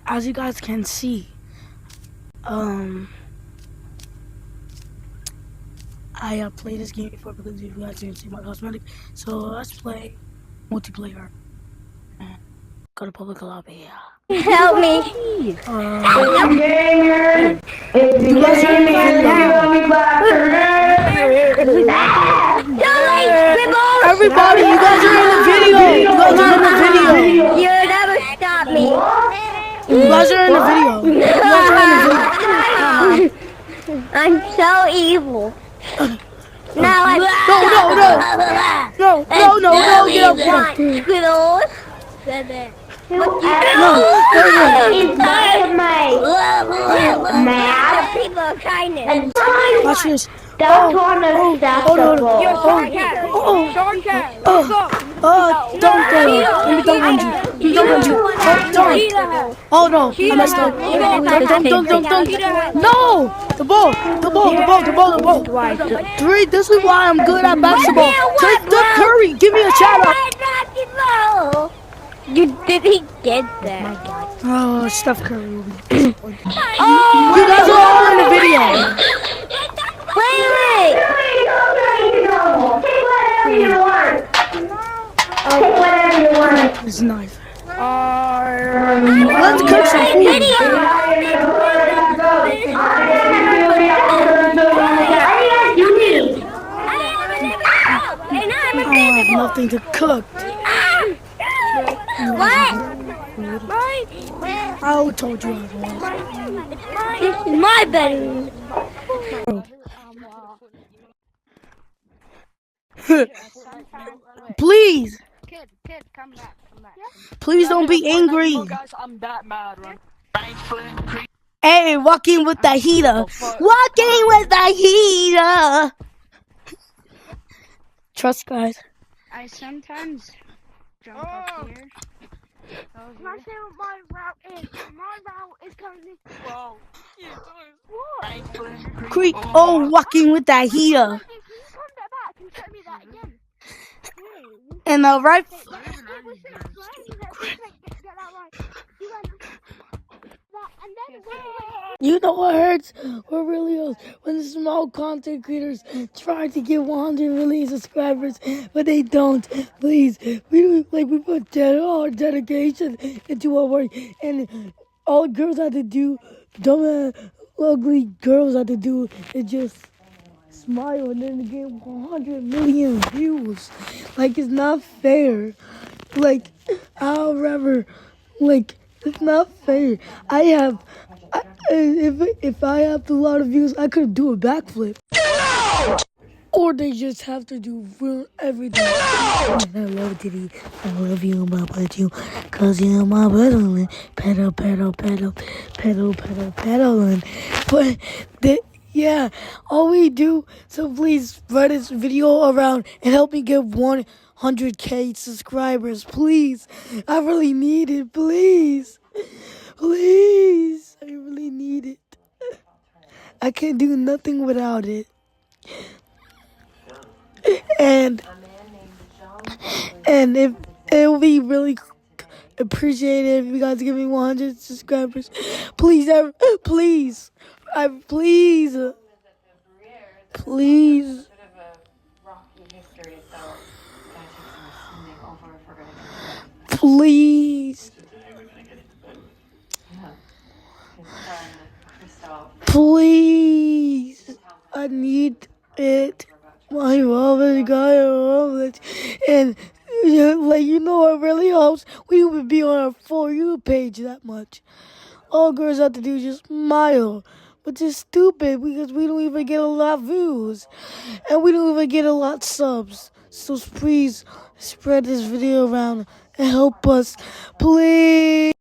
as you guys can see, I played this game before because you guys didn't see my cosmetic. So let's play multiplayer. And go to public lobby. Help me. You guys are in the Everybody, you guys are in the video. You guys are in the video. You'll never stop me. You guys are in the video. You guys are in the video. I'm so evil. Now I'm No, get up. Skittles. What you Inside of my mouth. people are kindness. And Watch this. don't want to stop the ball. Don't go. Let me don't run you. Don't run you. Oh no, I messed up. Don't. No! The ball. Three, this is why I'm good at basketball. Take the Curry. Give me a shout out. You didn't get that. Oh, Steph Curry will be disappointed. You guys are all in the video. Wait. Take whatever you want. This knife. Let's cook some food. I have nothing to cook. What? I told you I was. This is my bedroom. Please. Kid, come back. Please don't be angry. Guys, I'm that mad, right? Hey, walking with the heater. Walking with the heater. Trust, guys. I sometimes jump up here. My route is currently. Whoa. Creek. Oh, walking with the heater. Can you come back and show me that again? And right. You know what hurts? What really hurts? When the small content creators try to get 100 million subscribers, but they don't. Please, we put our dedication into our work, and all girls have to do, dumb, ugly girls have to do is just smile and then get 100 million views. Like, it's not fair. Like, however, like, it's not fair. If I have a lot of views, I could do a backflip. Or they just have to do everything. I love Diddy. I love you, my butt you. Cause you're my pedaling. Pedaling. But yeah, all we do, so please spread this video around and help me get 100K subscribers, please. I really need it, please. Please, I really need it. I can't do nothing without it. And if it'll be really appreciated if you guys give me 100 subscribers. Please. Please, I need it. My mother got it, and it really helps. We would be on our For You page that much. All girls have to do is just smile, which is stupid because we don't even get a lot of views, and we don't even get a lot of subs. So please spread this video around and help us, please.